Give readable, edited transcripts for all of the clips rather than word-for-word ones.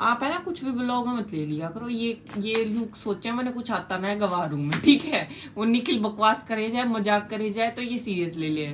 आप है ना कुछ भी ब्लॉग में मत ले लिया करो, ये लोग सोचे मैंने कुछ आता ना है गवारू में, ठीक है। वो निखिल बकवास करे जाए, मजाक करे जाए तो ये सीरियस ले ले।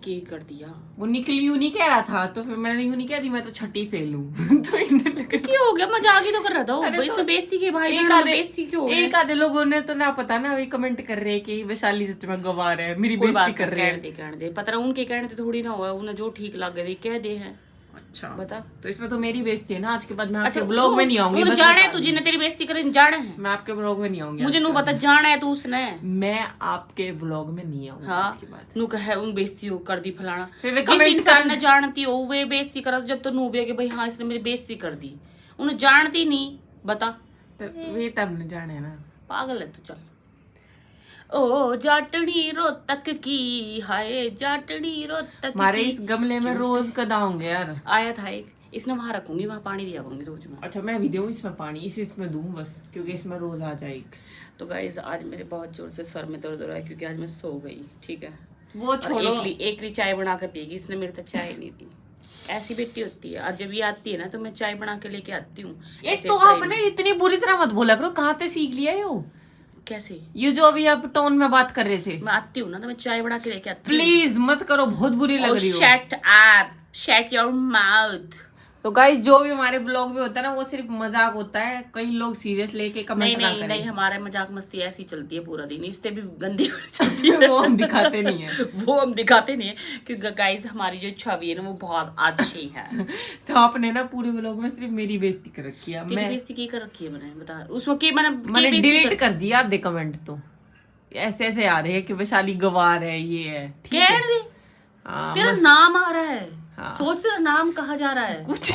के कर दिया वो निखिल यूं नहीं कह रहा था तो फिर मैंने यूं नहीं कह दी मैं तो छठी फेल हूँ तो इन्होंने क्या हो गया, मजाक ही तो कर रहा था वो। अरे इसमें बेइज्जती की भाई, बेइज्जती क्यों हो गई? एक आधे लोगों ने तो ना पता ना वही कमेंट कर रहे हैं कि वैशाली सच में गवा रहे हैं, मेरी कोई बेइज्जती बात कर रहे हैं। कहने दे पता रहा, उनके कहने से थोड़ी ना हुआ, उन्हें जो ठीक लगे वे कह दे हैं। अच्छा बता, तो इसमें तो मेरी बेइज्जती है ना। आज के बाद मैं अच्छा आपके ब्लॉग में नहीं आऊंगी। मुझे जाना है तुझे ने तेरी बेइज्जती करे, जाना है। मैं आपके ब्लॉग में नहीं आऊंगी। मुझे नू बता, जाना है तू उसने। मैं आपके ब्लॉग में नहीं आऊंगी। हाँ, नू कहे उन बेइज्जती हो कर दी फलाना। फिर वे जिस comment इंसान ने जानती हो वे बेइज्जती करा, जब तो नू भी है कि भाई हाँ इसने मेरी बेइज्जती कर दी। उन्हें जानती नहीं, बता वे तब न जाने ना, पागल है तू। चल ओ जाटनी रोहतक की, हाय जाटनी रोहतक हमारे की। इस गमले में रोज कदा होंगे यार। आया था एक, इसने वहां रखूंगी, वहां पानी दिया करूंगी रोज में। अच्छा मैं भी दूं इसमें पानी, इसमें दूं बस, क्योंकि इसमें रोज आ जाएगी। तो गाइज आज मेरे बहुत जोर से सर में दर्द हो रहा है क्योंकि आज मैं सो गई, ठीक है। वो छोड़ो, एक ली चाय बना कर पिएगी, इसने मेरे तक चाय नहीं दी। ऐसी बेटी होती है, और जब ये आती है ना तो मैं चाय बना के लेके आती हूँ। एक तो आपने इतनी बुरी तरह मत बोला करो, कहाँ से सीख लिया यो? कैसे? ये जो अभी आप टोन में बात कर रहे थे। मैं आती हूँ ना तो मैं चाय बना के लेके आती हूँ। प्लीज मत करो, बहुत बुरी लग रही हो। Shut up, shut your mouth. तो गाइस जो भी हमारे ब्लॉग में होता है ना वो सिर्फ मजाक होता है, कई लोग सीरियस लेके कमेंट ना करें। नहीं, हमारे मजाक मस्ती ऐसी चलती है पूरा दिन, इससे भी गंदी चलती है। वो हम दिखाते नहीं है। वो हम दिखाते नहीं है क्योंकि गाइस हमारी जो छवि है ना वो बहुत अच्छी है। तो आपने ना पूरे ब्लॉग में सिर्फ मेरी बेइज्जती कर रखी है। तेरी बेइज्जती की कर रखी है मैंने, बता उसमें की मैंने डिलीट कर दिया आधे कमेंट, तो ऐसे ऐसे आ रहे हैं कि वैशाली गवार है, ये है, ठीक है। हाँ, तेरा नाम आ रहा है। हाँ। सोच तेरा नाम कहा जा रहा है कुछ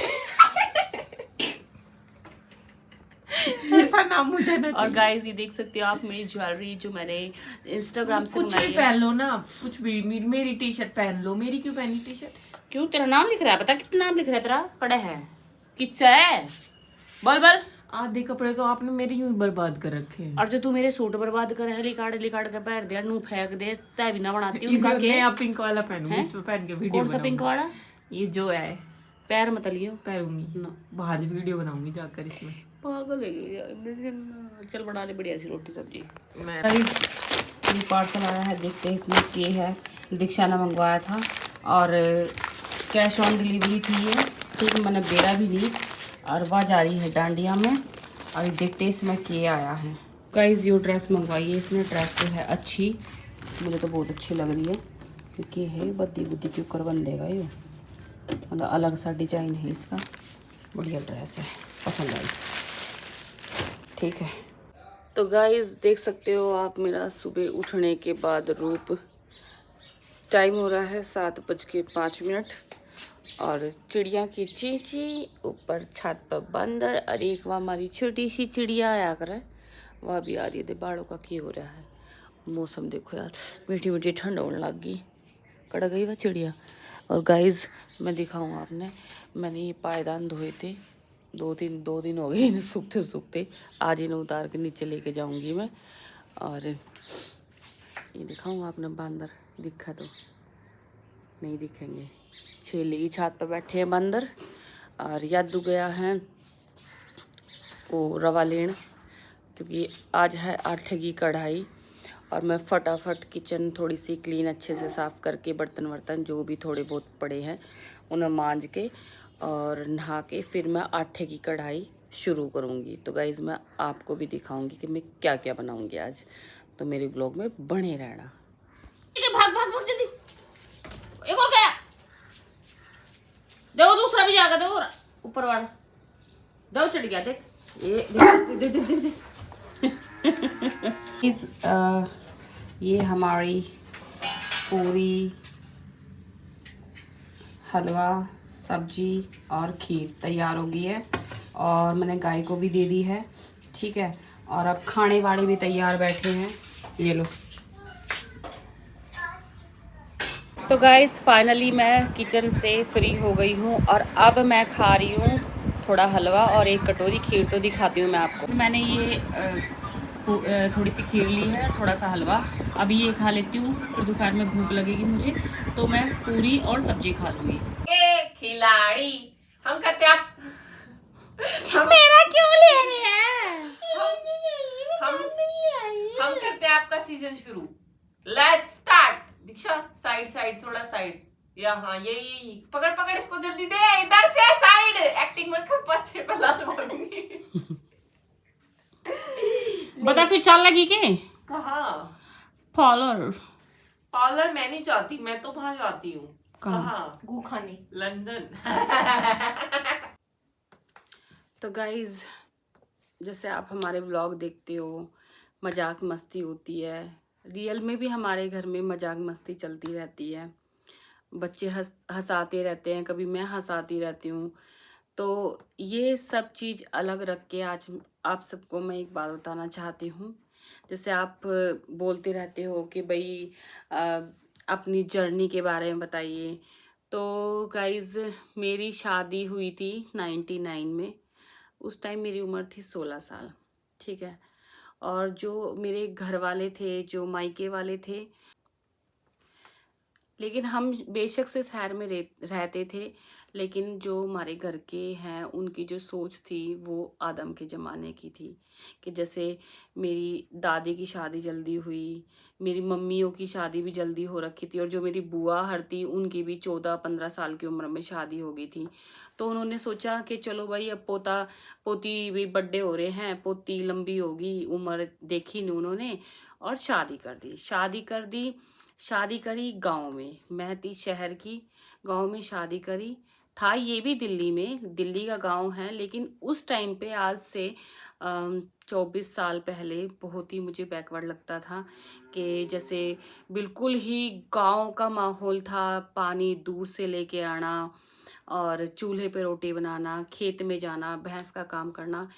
ऐसा नाम मुझे ना। और गाइस ये देख सकते हो आप मेरी ज्वेलरी जो मैंने इंस्टाग्राम से कुछ भी पहन लो ना, कुछ भी, मेरी टी शर्ट पहन लो। मेरी क्यों पहनी टी शर्ट? क्यों तेरा नाम लिख रहा है? पता कितना नाम लिख रहा है तेरा? कड़ा है किच्चा है, बोल बोल। आधे कपड़े तो आपने मेरे यूं ही बर्बाद कर रखे हैं। और जो तू मेरे सूट बर्बाद कर है, लिकाड़ के पैर दे, नू फेंक दे, तय भी ना बनाती उनका के। मैं आप पिंक वाला पहनूंगी, इसमें पहन के वीडियो। कौन सा पिंक वाला? ये जो है, पैर मत लियो, पहनूंगी, बाहर वीडियो बनाऊंगी जाकर इसमें। पागल है यार। चल बना ले बढ़िया सी रोटी सब्जी। मैं ये पार्सल आया है, देखते हैं इसमें क्या है। दीक्षा ने मंगवाया था और कैश ऑन डिलीवरी थी ये, ठीक। मैंने बेरा भी ली और वह जा रही है डांडिया में। और देखते हैं इसमें क्या आया है। गाइस ये ड्रेस मंगवाई है इसने, ड्रेस तो है अच्छी, मुझे तो बहुत अच्छी लग रही है क्योंकि है बद्दी बुद्दी क्यों कर बन देगा ये, मतलब अलग सा डिजाइन है इसका, बढ़िया ड्रेस है, पसंद आई, ठीक है। तो गाइस देख सकते हो आप मेरा सुबह उठने के बाद रूप। टाइम हो रहा है 7:05 और चिड़िया की चींची, ऊपर छत पर बंदर, और एक वह हमारी छोटी सी चिड़िया आया करे, वह भी आ रही है। बालों का क्या हो रहा है, मौसम देखो यार, मीठी मीठी ठंड होने लग गई, कड़ गई वह चिड़िया। और गाइस मैं दिखाऊँ आपने, मैंने ये पायदान धोए थे, दो दिन हो गए इन्हें सूखते सूखते। आज इन्हें उतार के नीचे लेके जाऊंगी मैं। और ये दिखाऊँ आपने, बंदर दिखा तो नहीं दिखेंगे, छेली की छत पर बैठे हैं बंदर। और यादू गया है वो रवा लेन, क्योंकि आज है आटे की कढ़ाई। और मैं फटाफट किचन थोड़ी सी क्लीन अच्छे से साफ़ करके, बर्तन वर्तन जो भी थोड़े बहुत पड़े हैं उन्हें मांज के और नहा के फिर मैं आटे की कढ़ाई शुरू करूँगी। तो गाइज़ मैं आपको भी दिखाऊंगी कि मैं क्या क्या बनाऊँगी आज, तो मेरे ब्लॉग में बने रहना। भाग भाग भाग जल्दी, एक और गया, देखो दूसरा भी जाएगा, देखो ऊपर वाला दो चढ़ गया, देख ये देख देख देख देख। ये हमारी पूरी, हलवा, सब्जी और खीर तैयार हो गई है और मैंने गाय को भी दे दी है, ठीक है। और अब खाने वाले भी तैयार बैठे हैं, ये लो। तो गाइस फाइनली मैं किचन से फ्री हो गई हूँ और अब मैं खा रही हूँ थोड़ा हलवा और एक कटोरी खीर। तो दिखाती हूँ मैं आपको, मैंने ये थोड़ी सी खीर ली है, थोड़ा सा हलवा, अभी ये खा लेती हूँ, फिर दोपहर में भूख लगेगी मुझे तो मैं पूरी और सब्जी खा लूँगी। खिलाड़ी हम करते आप मेरा क्यों ले रहे हैं? हम करते हैं आपका सीजन शुरू। Let's start. Diksha side side, थोड़ा साइड। या हाँ, यही पकड़ पकड़ इसको, जल्दी दे, इधर से साइड। एक्टिंग मत कर, पछे पे लात मारूंगी। बता फिर चाल लगी के? कहाँ? पार्लर। पार्लर मैं नहीं जाती, मैं तो वहां जाती हूँ। कहाँ? गू खाने। लंदन। तो गाइज, जैसे आप हमारे व्लॉग देखते हो, मजाक मस्ती होती है, रियल में भी हमारे घर में मजाक मस्ती चलती रहती है। बच्चे हंसाते रहते हैं, कभी मैं हंसाती रहती हूँ। तो ये सब चीज़ अलग रख के आज आप सबको मैं एक बात बताना चाहती हूँ। जैसे आप बोलते रहते हो कि भाई अपनी जर्नी के बारे में बताइए। तो गाइज, मेरी शादी हुई थी 99 में। उस टाइम मेरी उम्र थी 16 साल, ठीक है। और जो मेरे घर वाले थे, जो मायके वाले थे, लेकिन हम बेशक से शहर में रहते थे, लेकिन जो हमारे घर के हैं उनकी जो सोच थी वो आदम के ज़माने की थी। कि जैसे मेरी दादी की शादी जल्दी हुई, मेरी मम्मियों की शादी भी जल्दी हो रखी थी, और जो मेरी बुआ हर थी उनकी भी 14-15 साल की उम्र में शादी हो गई थी। तो उन्होंने सोचा कि चलो भाई, अब पोता पोती भी बड़े हो रहे हैं, पोती लंबी होगी, उम्र देखी नहीं उन्होंने, और शादी कर दी। शादी करी गांव में। मैं थी शहर की, गांव में शादी करी। था ये भी दिल्ली में, दिल्ली का गांव है, लेकिन उस टाइम पे आज से 24 साल पहले बहुत ही मुझे बैकवर्ड लगता था। कि जैसे बिल्कुल ही गांव का माहौल था, पानी दूर से लेके आना, और चूल्हे पे रोटी बनाना, खेत में जाना, भैंस का काम करना,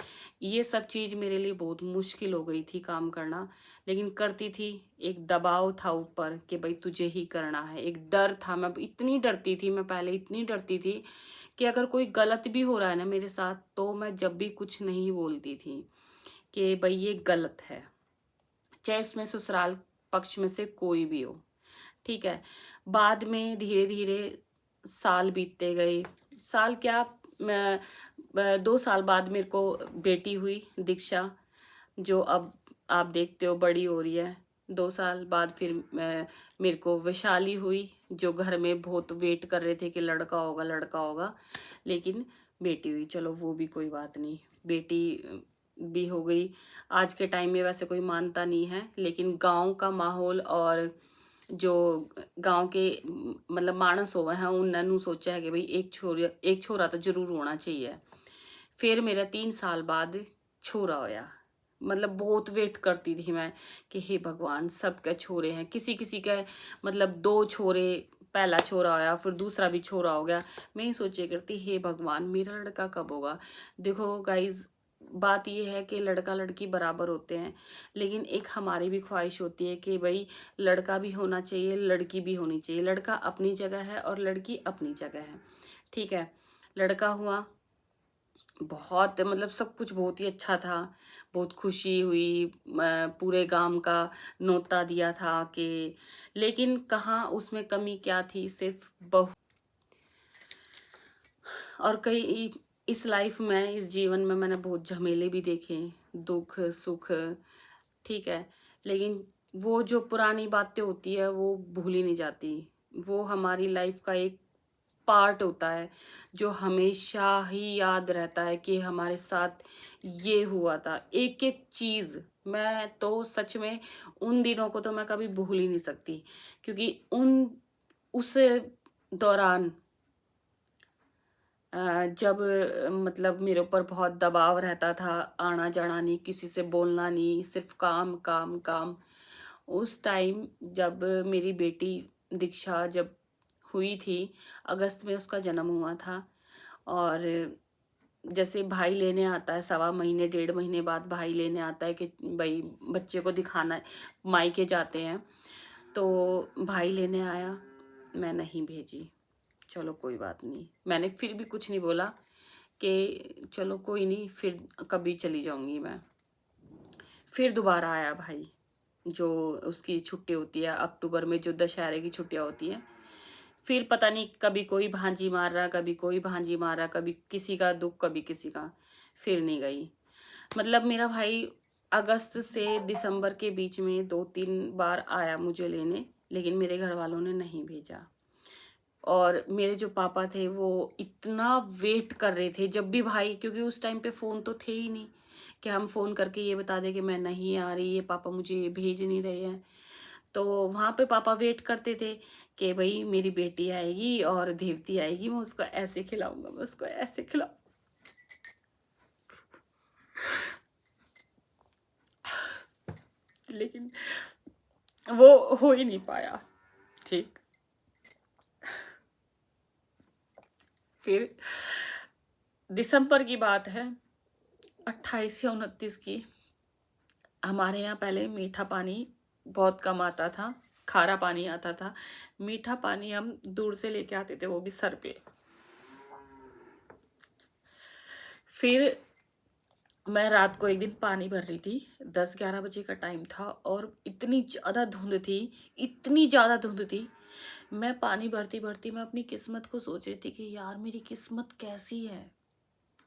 ये सब चीज़ मेरे लिए बहुत मुश्किल हो गई थी काम करना। लेकिन करती थी। एक दबाव था ऊपर कि भाई तुझे ही करना है। एक डर था, मैं इतनी डरती थी, मैं पहले इतनी डरती थी कि अगर कोई गलत भी हो रहा है ना मेरे साथ, तो मैं जब भी कुछ नहीं बोलती थी कि भाई ये गलत है, चाहे उसमें ससुराल पक्ष में से कोई भी हो, ठीक है। बाद में धीरे धीरे साल बीतते गए। साल क्या, 2 साल बाद मेरे को बेटी हुई दीक्षा, जो अब आप देखते हो बड़ी हो रही है। 2 साल बाद फिर मेरे को वैशाली हुई, जो घर में बहुत वेट कर रहे थे कि लड़का होगा लड़का होगा, लेकिन बेटी हुई। चलो वो भी कोई बात नहीं, बेटी भी हो गई। आज के टाइम में वैसे कोई मानता नहीं है, लेकिन गांव का माहौल और जो गांव के मतलब मानस होवे हैं, उन्होंने सोचा है कि भाई एक छोरा तो जरूर होना चाहिए। फिर मेरा 3 साल बाद छोरा होया। मतलब बहुत वेट करती थी मैं कि हे भगवान, सबके छोरे हैं, किसी किसी के मतलब 2 छोरे, पहला छोरा होया, फिर दूसरा भी छोरा हो गया। मैं ही सोचे करती, हे भगवान मेरा लड़का कब होगा। देखो गाइज, बात ये है कि लड़का लड़की बराबर होते हैं, लेकिन एक हमारी भी ख्वाहिश होती है कि भाई लड़का भी होना चाहिए, लड़की भी होनी चाहिए। लड़का अपनी जगह है और लड़की अपनी जगह है, ठीक है। लड़का हुआ, बहुत मतलब सब कुछ बहुत ही अच्छा था, बहुत खुशी हुई। पूरे गांव का न्योता दिया था कि, लेकिन कहाँ उसमें कमी क्या थी, सिर्फ बहू। और कई इस लाइफ में, इस जीवन में मैंने बहुत झमेले भी देखे, दुख सुख, ठीक है। लेकिन वो जो पुरानी बातें होती है वो भूली नहीं जाती। वो हमारी लाइफ का एक पार्ट होता है जो हमेशा ही याद रहता है कि हमारे साथ ये हुआ था। एक एक चीज़ मैं तो सच में उन दिनों को तो मैं कभी भूल ही नहीं सकती, क्योंकि उस दौरान जब मतलब मेरे ऊपर बहुत दबाव रहता था, आना जाना नहीं, किसी से बोलना नहीं, सिर्फ काम काम काम। उस टाइम जब मेरी बेटी दीक्षा जब हुई थी, अगस्त में उसका जन्म हुआ था, और जैसे भाई लेने आता है 1.25 महीने 1.5 महीने बाद भाई लेने आता है कि भाई बच्चे को दिखाना है, मायके जाते हैं, तो भाई लेने आया, मैं नहीं भेजी। चलो कोई बात नहीं, मैंने फिर भी कुछ नहीं बोला कि चलो कोई नहीं, फिर कभी चली जाऊंगी मैं। फिर दोबारा आया भाई, जो उसकी छुट्टी होती है अक्टूबर में, जो दशहरे की छुट्टियां होती हैं। फिर पता नहीं कभी कोई भांजी मार रहा, कभी कोई भांजी मार रहा, कभी किसी का दुख, कभी किसी का। फिर नहीं गई। मतलब मेरा भाई अगस्त से दिसंबर के बीच में 2-3 बार आया मुझे लेने, लेकिन मेरे घर वालों ने नहीं भेजा। और मेरे जो पापा थे वो इतना वेट कर रहे थे जब भी भाई, क्योंकि उस टाइम पे फ़ोन तो थे ही नहीं कि हम फ़ोन करके ये बता दें कि मैं नहीं आ रही, ये पापा मुझे ये भेज नहीं रहे हैं। तो वहाँ पे पापा वेट करते थे कि भाई मेरी बेटी आएगी और देवती आएगी, मैं उसको ऐसे खिलाऊंगा, मैं उसको ऐसे खिलाऊं। लेकिन वो हो ही नहीं पाया। ठीक, फिर दिसंबर की बात है, 28 या 29 की। हमारे यहाँ पहले मीठा पानी बहुत कम आता था, खारा पानी आता था। मीठा पानी हम दूर से लेके आते थे, वो भी सर पे। फिर मैं रात को एक दिन पानी भर रही थी, 10-11 बजे का टाइम था और इतनी ज़्यादा धुंध थी, इतनी ज़्यादा धुंध थी। मैं पानी भरती भरती मैं अपनी किस्मत को सोच रही थी कि यार मेरी किस्मत कैसी है,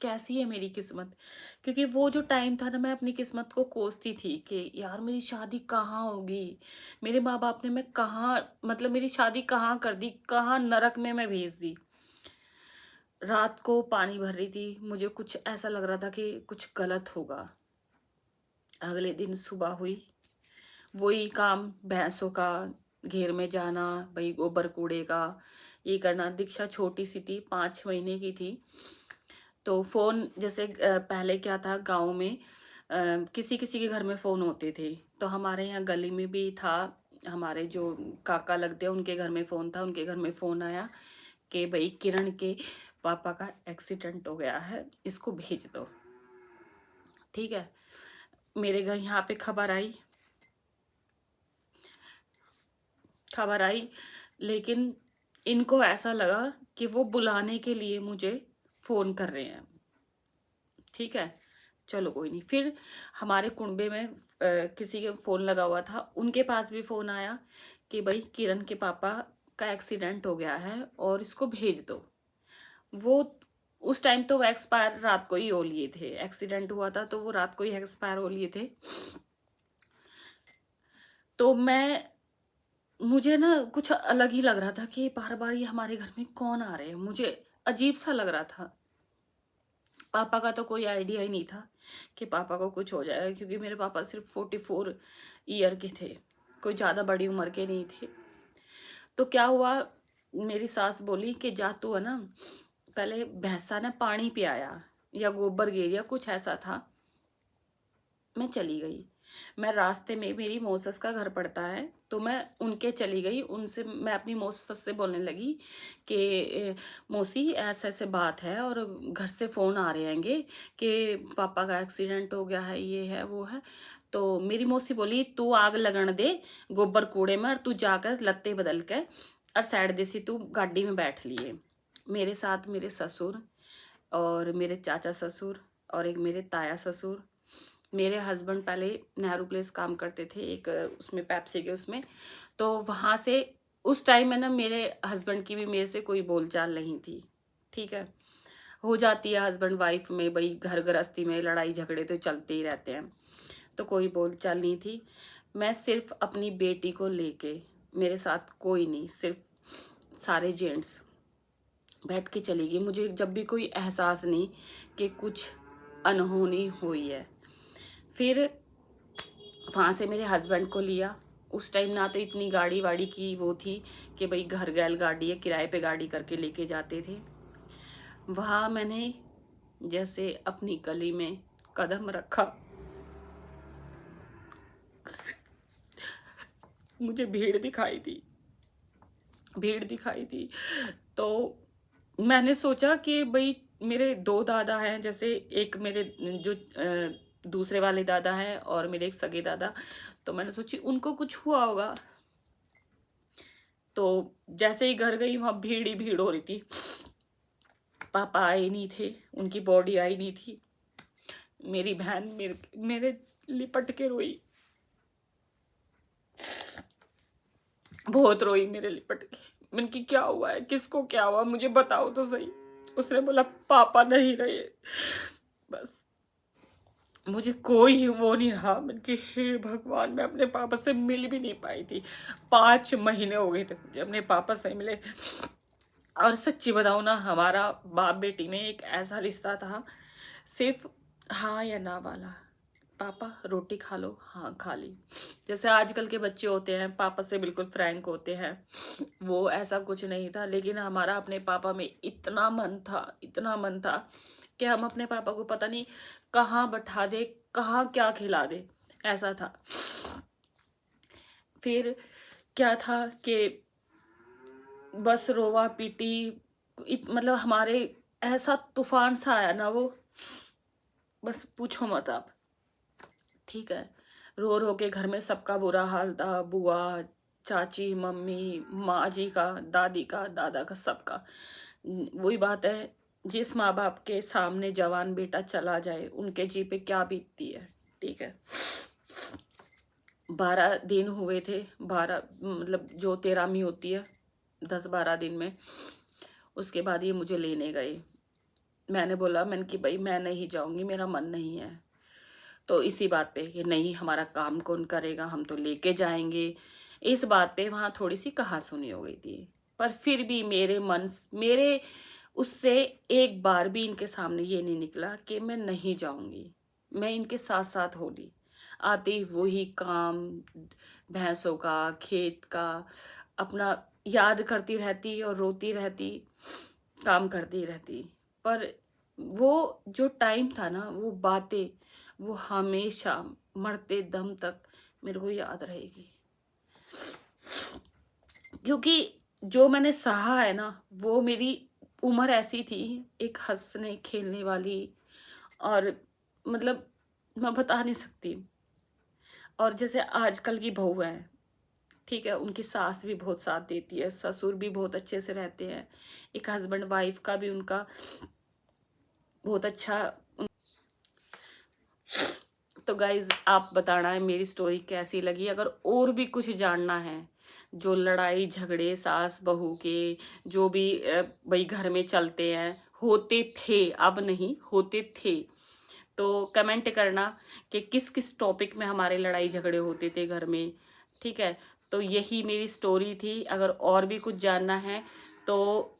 कैसी है मेरी किस्मत। क्योंकि वो जो टाइम था ना, मैं अपनी किस्मत को कोसती थी कि यार मेरी शादी कहाँ होगी, मेरे माँ बाप ने मैं कहाँ, मतलब मेरी शादी कहाँ कर दी, कहाँ नरक में मैं भेज दी। रात को पानी भर रही थी, मुझे कुछ ऐसा लग रहा था कि कुछ गलत होगा। अगले दिन सुबह हुई, वही काम, भैंसों का घेर में जाना, वही गोबर कूड़े का ये करना। दीक्षा छोटी सी थी, 5 महीने की थी। तो फ़ोन जैसे पहले क्या था गांव में, किसी किसी के घर में फ़ोन होते थे। तो हमारे यहाँ गली में भी था, हमारे जो काका लगते हैं उनके घर में फ़ोन था। उनके घर में फ़ोन आया कि भाई किरण के पापा का एक्सीडेंट हो गया है, इसको भेज दो। ठीक है, मेरे घर यहाँ पे खबर आई, लेकिन इनको ऐसा लगा कि वो बुलाने के लिए मुझे फ़ोन कर रहे हैं। ठीक है, चलो कोई नहीं। फिर हमारे कुंबे में किसी के फ़ोन लगा हुआ था, उनके पास भी फ़ोन आया कि भाई किरण के पापा का एक्सीडेंट हो गया है और इसको भेज दो। वो उस टाइम तो वो एक्सपायर रात को ही हो लिए थे, एक्सीडेंट हुआ था तो वो रात को ही एक्सपायर हो लिए थे। तो मुझे ना कुछ अलग ही लग रहा था कि बार बार ये हमारे घर में कौन आ रहे हैं, मुझे अजीब सा लग रहा था। पापा का तो कोई आइडिया ही नहीं था कि पापा को कुछ हो जाएगा, क्योंकि मेरे पापा सिर्फ 44 ईयर के थे, कोई ज़्यादा बड़ी उम्र के नहीं थे। तो क्या हुआ, मेरी सास बोली कि जा तू है ना पहले भैंसा ने पानी पियाया या गोबर गिरिया, कुछ ऐसा था। मैं चली गई। मैं रास्ते में, मेरी मौसस का घर पड़ता है, तो मैं उनके चली गई। उनसे मैं अपनी मौसस से बोलने लगी कि मौसी ऐसे ऐसे बात है और घर से फ़ोन आ रहे हैंगे कि पापा का एक्सीडेंट हो गया है, ये है वो है। तो मेरी मौसी बोली तू आग लगन दे गोबर कूड़े में और तू जाकर लत्ते बदल के और साइड देसी तू गाड़ी में बैठ लिए। मेरे साथ मेरे ससुर और मेरे चाचा ससुर और एक मेरे ताया ससुर। मेरे हस्बैंड पहले नेहरू प्लेस काम करते थे, एक उसमें पेप्सी के उसमें। तो वहाँ से उस टाइम में ना मेरे हस्बैंड की भी मेरे से कोई बोलचाल नहीं थी। ठीक है, हो जाती है हस्बैंड वाइफ में, भाई घर गृहस्थी में लड़ाई झगड़े तो चलते ही रहते हैं, तो कोई बोलचाल नहीं थी। मैं सिर्फ अपनी बेटी को लेके, मेरे साथ कोई नहीं, सिर्फ सारे जेंट्स बैठ के चली गई। मुझे जब भी कोई एहसास नहीं कि कुछ अनहोनी हुई है। फिर वहाँ से मेरे हस्बैंड को लिया। उस टाइम ना तो इतनी गाड़ी वाड़ी की वो थी कि भाई घर गैल गाड़ी है, किराए पे गाड़ी करके लेके जाते थे। वहाँ मैंने जैसे अपनी गली में कदम रखा, मुझे भीड़ दिखाई दी। तो मैंने सोचा कि भाई मेरे 2 दादा हैं, जैसे एक मेरे जो दूसरे वाले दादा हैं और मेरे एक सगे दादा। तो मैंने सोची उनको कुछ हुआ होगा। तो जैसे ही घर गई वहाँ भीड़ ही भीड़ हो रही थी। पापा आए नहीं थे, उनकी बॉडी आई नहीं थी। मेरी बहन मेरे लिपट के रोई, बहुत रोई मेरे लिपट के। मैंने कि क्या हुआ है, किसको क्या हुआ, मुझे बताओ तो सही। उसने बोला पापा नहीं रहे। बस मुझे कोई वो नहीं रहा। मैंने कि हे भगवान, मैं अपने पापा से मिल भी नहीं पाई थी। 5 महीने हो गए थे मुझे अपने पापा से मिले। और सच्ची बताऊँ ना, हमारा बाप बेटी में एक ऐसा रिश्ता था, सिर्फ हाँ या ना वाला। पापा रोटी खा लो, हाँ खा ली। जैसे आजकल के बच्चे होते हैं, पापा से बिल्कुल फ्रैंक होते हैं, वो ऐसा कुछ नहीं था। लेकिन हमारा अपने पापा में इतना मन था, इतना मन था कि हम अपने पापा को पता नहीं कहाँ बैठा दे, कहाँ क्या खिला दे, ऐसा था। फिर क्या था कि बस रोवा पीटी, मतलब हमारे ऐसा तूफान सा आया ना वो, बस पूछो मत आप। ठीक है, रो रो के घर में सबका बुरा हाल था, बुआ, चाची, मम्मी, माँ जी का, दादी का, दादा का, सबका। वही बात है, जिस माँ बाप के सामने जवान बेटा चला जाए, उनके जी पे क्या बीतती है। ठीक है, 12 दिन हुए थे, 12 मतलब जो 13वीं होती है 10-12 दिन में। उसके बाद ये मुझे लेने गए। मैंने बोला, मैंने कि भाई मैं नहीं जाऊंगी, मेरा मन नहीं है। तो इसी बात पे कि नहीं हमारा काम कौन करेगा, हम तो लेके जाएंगे, इस बात पे वहाँ थोड़ी सी कहासुनी हो गई थी। पर फिर भी मेरे उससे एक बार भी इनके सामने ये नहीं निकला कि मैं नहीं जाऊंगी। मैं इनके साथ साथ होली आती, वही काम, भैंसों का, खेत का, अपना याद करती रहती और रोती रहती, काम करती रहती। पर वो जो टाइम था ना, वो बातें, वो हमेशा मरते दम तक मेरे को याद रहेगी। क्योंकि जो मैंने सहा है ना, वो मेरी उम्र ऐसी थी, एक हंसने खेलने वाली, और मतलब मैं बता नहीं सकती। और जैसे आजकल की बहू है, ठीक है, उनकी सास भी बहुत साथ देती है, ससुर भी बहुत अच्छे से रहते हैं, एक हस्बैंड वाइफ का भी उनका बहुत अच्छा। तो गाइज आप बताना है मेरी स्टोरी कैसी लगी। अगर और भी कुछ जानना है, जो लड़ाई झगड़े सास बहू के जो भी भाई घर में चलते हैं, होते थे, अब नहीं होते थे, तो कमेंट करना कि किस किस टॉपिक में हमारे लड़ाई झगड़े होते थे घर में। ठीक है, तो यही मेरी स्टोरी थी। अगर और भी कुछ जानना है तो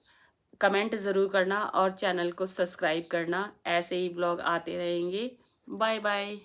कमेंट ज़रूर करना और चैनल को सब्सक्राइब करना। ऐसे ही व्लॉग आते रहेंगे। Bye bye.